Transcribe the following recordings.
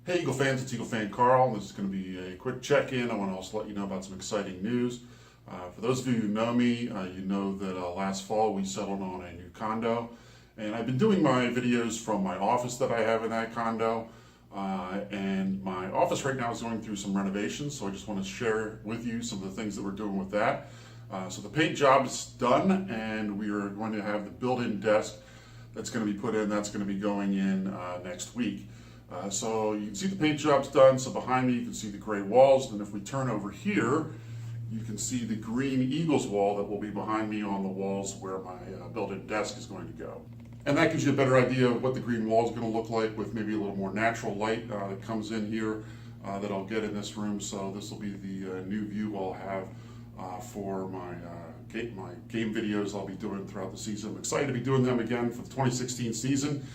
Hey Eagle fans, it's Eagle fan Carl. This is going to be a quick check-in. I want to also let you know about some exciting news. For those of you who know me, you know that last fall we settled on a new condo. And I've been doing my videos from my office that I have in that condo. And my office right now is going through some renovations, so I just want to share with you some of the things that we're doing with that. So the paint job is done, and we are going to have the built-in desk that's going to be put in. That's going to be going in next week. So you can see the paint job's done. So behind me you can see the gray walls. And if we turn over here, you can see the green Eagles wall that will be behind me on the walls where my built-in desk is going to go. And that gives you a better idea of what the green wall is going to look like with maybe a little more natural light that comes in here that I'll get in this room. So this will be the new view I'll have for my game videos I'll be doing throughout the season. I'm excited to be doing them again for the 2016 season.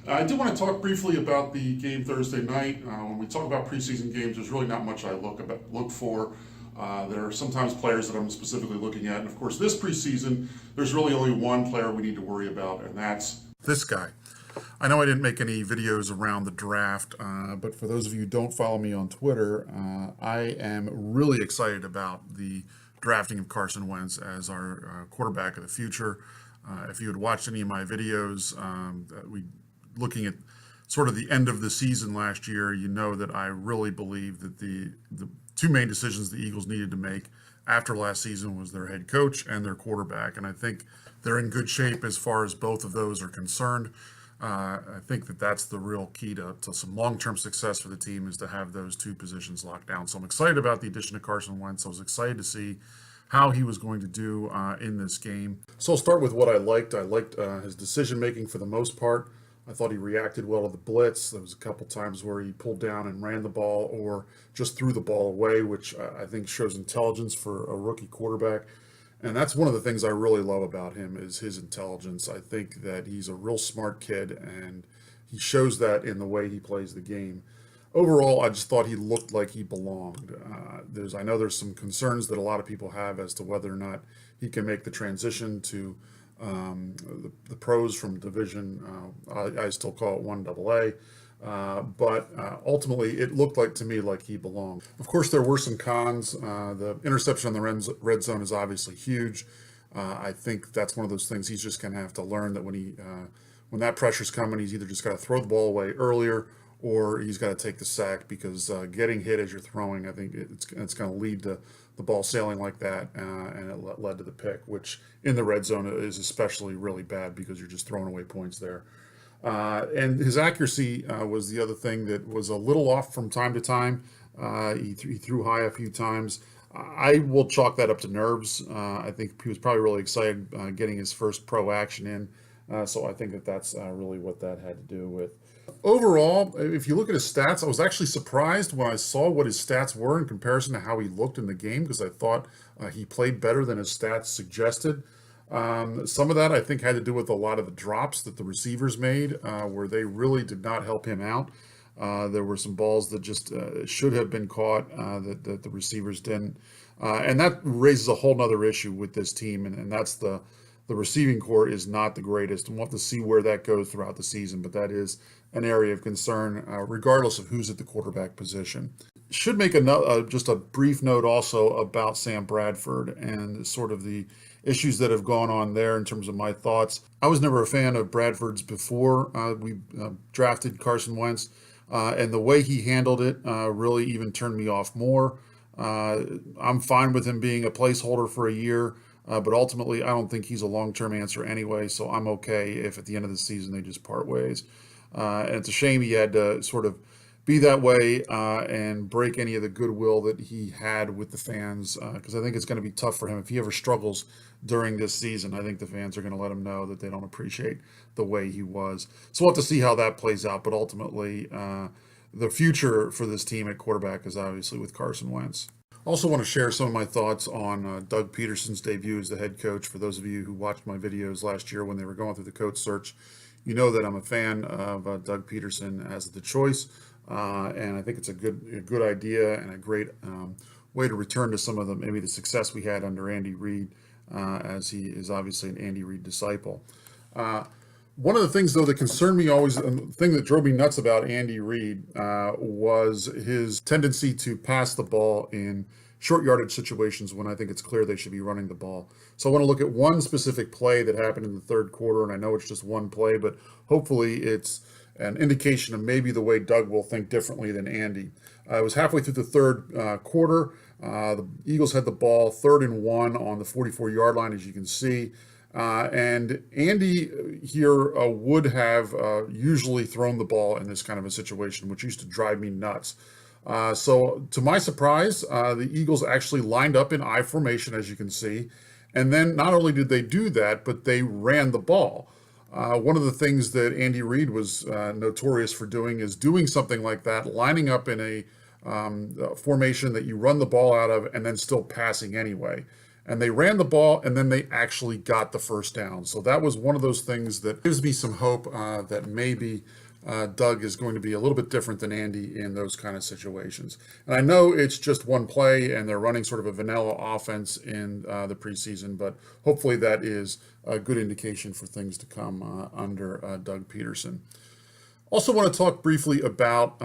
I do want to talk briefly about the game Thursday night. When we talk about preseason games, there's really not much I look for. There are sometimes players that I'm specifically looking at, and of course this preseason, there's really only one player we need to worry about, and that's this guy. I know I didn't make any videos around the draft, but for those of you who don't follow me on Twitter, I am really excited about the drafting of Carson Wentz as our quarterback of the future. If you had watched any of my videos, looking at sort of the end of the season last year, you know that I really believe that the two main decisions the Eagles needed to make after last season was their head coach and their quarterback. And I think they're in good shape as far as both of those are concerned. I think that that's the real key to some long-term success for the team is to have those two positions locked down. So I'm excited about the addition of Carson Wentz. I was excited to see how he was going to do in this game. So I'll start with what I liked. I liked his decision-making for the most part. I thought he reacted well to the blitz. There was a couple times where he pulled down and ran the ball or just threw the ball away, which I think shows intelligence for a rookie quarterback. And that's one of the things I really love about him is his intelligence. I think that he's a real smart kid, and he shows that in the way he plays the game. Overall, I just thought he looked like he belonged. I know there's some concerns that a lot of people have as to whether or not he can make the transition to the pros from division. I still call it 1AA. But ultimately, it looked like to me like he belonged. Of course, there were some cons. The interception on the red zone is obviously huge. I think that's one of those things he's just going to have to learn that when that pressure's coming, he's either just got to throw the ball away earlier or he's got to take the sack because getting hit as you're throwing, I think it's going to lead to the ball sailing like that, and it led to the pick, which in the red zone is especially really bad because you're just throwing away points there. And his accuracy was the other thing that was a little off from time to time. He threw high a few times. I will chalk that up to nerves. I think he was probably really excited getting his first pro action in. So I think that's really what that had to do with. Overall, if you look at his stats, I was actually surprised when I saw what his stats were in comparison to how he looked in the game because I thought he played better than his stats suggested. Some of that I think had to do with a lot of the drops that the receivers made, where they really did not help him out. There were some balls that just should have been caught that the receivers didn't, and that raises a whole nother issue with this team, and that's the receiving core is not the greatest, and we'll have to see where that goes throughout the season. But that is an area of concern, regardless of who's at the quarterback position. Should make just a brief note also about Sam Bradford and sort of the issues that have gone on there in terms of my thoughts. I was never a fan of Bradford's before we drafted Carson Wentz, and the way he handled it really even turned me off more. I'm fine with him being a placeholder for a year, but ultimately I don't think he's a long-term answer anyway, so I'm okay if at the end of the season they just part ways. And it's a shame he had to sort of be that way and break any of the goodwill that he had with the fans, because I think it's going to be tough for him if he ever struggles during this season. I think the fans are going to let him know that they don't appreciate the way he was. So we'll have to see how that plays out. But ultimately, the future for this team at quarterback is obviously with Carson Wentz. Also want to share some of my thoughts on Doug Peterson's debut as the head coach. For those of you who watched my videos last year when they were going through the coach search, you know that I'm a fan of Doug Peterson as the choice. And I think it's a good idea and a great way to return to some of maybe the success we had under Andy Reid, as he is obviously an Andy Reid disciple. One of the things, though, that concerned me always, and the thing that drove me nuts about Andy Reid was his tendency to pass the ball in short yardage situations when I think it's clear they should be running the ball. So I want to look at one specific play that happened in the third quarter, and I know it's just one play, but hopefully it's an indication of maybe the way Doug will think differently than Andy. It was halfway through the third quarter. The Eagles had the ball 3rd and 1 on the 44-yard line, as you can see. And Andy here would have usually thrown the ball in this kind of a situation, which used to drive me nuts. So to my surprise, the Eagles actually lined up in I formation, as you can see. And then not only did they do that, but they ran the ball. One of the things that Andy Reid was notorious for doing is doing something like that, lining up in a formation that you run the ball out of and then still passing anyway. And they ran the ball, and then they actually got the first down. So that was one of those things that gives me some hope that maybe Doug is going to be a little bit different than Andy in those kind of situations. And I know it's just one play, and they're running sort of a vanilla offense in the preseason, but hopefully that is a good indication for things to come under Doug Peterson. Also want to talk briefly about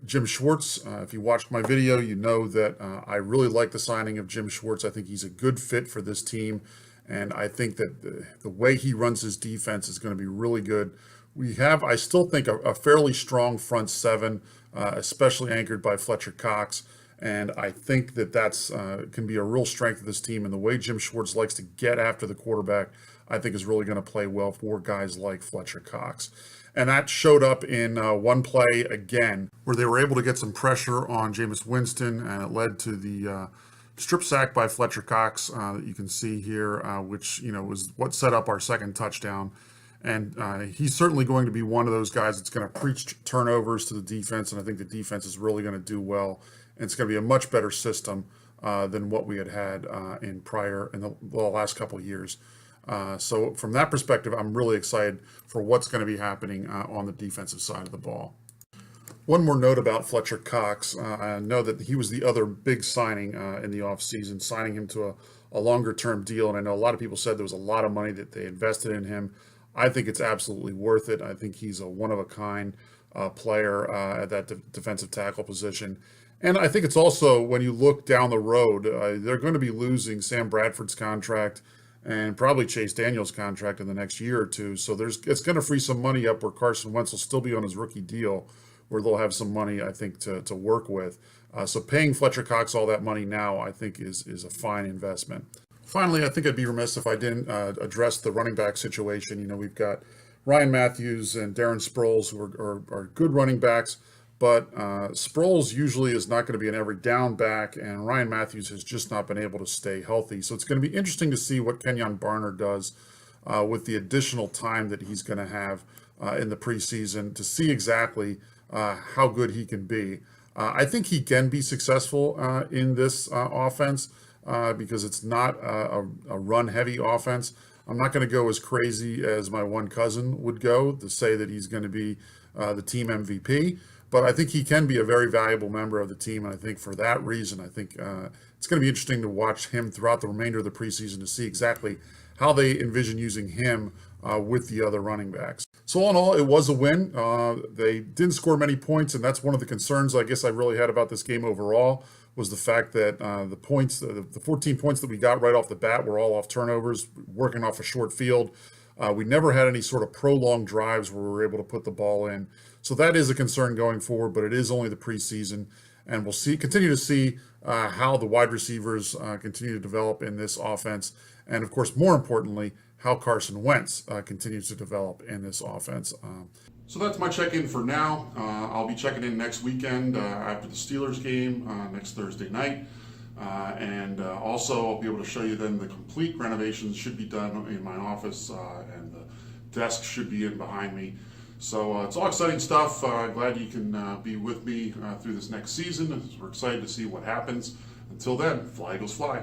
Jim Schwartz. If you watched my video, you know that I really like the signing of Jim Schwartz. I think he's a good fit for this team, and I think that the way he runs his defense is going to be really good. We have, I still think, a fairly strong front seven, especially anchored by Fletcher Cox, and I think that that's can be a real strength of this team. And the way Jim Schwartz likes to get after the quarterback, I think is really going to play well for guys like Fletcher Cox. And that showed up in one play again, where they were able to get some pressure on Jameis Winston, and it led to the strip sack by Fletcher Cox that you can see here, which was what set up our second touchdown. And he's certainly going to be one of those guys that's going to preach turnovers to the defense, and I think the defense is really going to do well. And it's going to be a much better system than what we had in the last couple of years. So from that perspective, I'm really excited for what's going to be happening on the defensive side of the ball. One more note about Fletcher Cox. I know that he was the other big signing in the offseason, signing him to a longer-term deal. And I know a lot of people said there was a lot of money that they invested in him. I think it's absolutely worth it. I think he's a one-of-a-kind player at that defensive tackle position. And I think it's also, when you look down the road, they're going to be losing Sam Bradford's contract and probably Chase Daniel's contract in the next year or two. So it's going to free some money up where Carson Wentz will still be on his rookie deal, where they'll have some money, I think, to work with. So paying Fletcher Cox all that money now, I think, is a fine investment. Finally, I think I'd be remiss if I didn't address the running back situation. We've got Ryan Matthews and Darren Sproles, who are good running backs, but Sproles usually is not going to be an every down back, and Ryan Matthews has just not been able to stay healthy. So it's going to be interesting to see what Kenyon Barner does with the additional time that he's going to have in the preseason to see exactly how good he can be. I think he can be successful in this offense because it's not a run-heavy offense. I'm not going to go as crazy as my one cousin would go to say that he's going to be the team MVP. But I think he can be a very valuable member of the team, and I think for that reason, I think it's going to be interesting to watch him throughout the remainder of the preseason to see exactly how they envision using him with the other running backs. So all in all, it was a win. They didn't score many points, and that's one of the concerns I guess I really had about this game overall, was the fact that the 14 points that we got right off the bat were all off turnovers, working off a short field. We never had any sort of prolonged drives where we were able to put the ball in. So that is a concern going forward, but it is only the preseason, and we'll continue to see how the wide receivers continue to develop in this offense, and of course, more importantly, how Carson Wentz continues to develop in this offense. So that's my check-in for now. I'll be checking in next weekend after the Steelers game next Thursday night. And also I'll be able to show you then the complete renovations should be done in my office, and the desk should be in behind me. So it's all exciting stuff. Glad you can be with me through this next season. We're excited to see what happens. Until then, fly Eagles fly.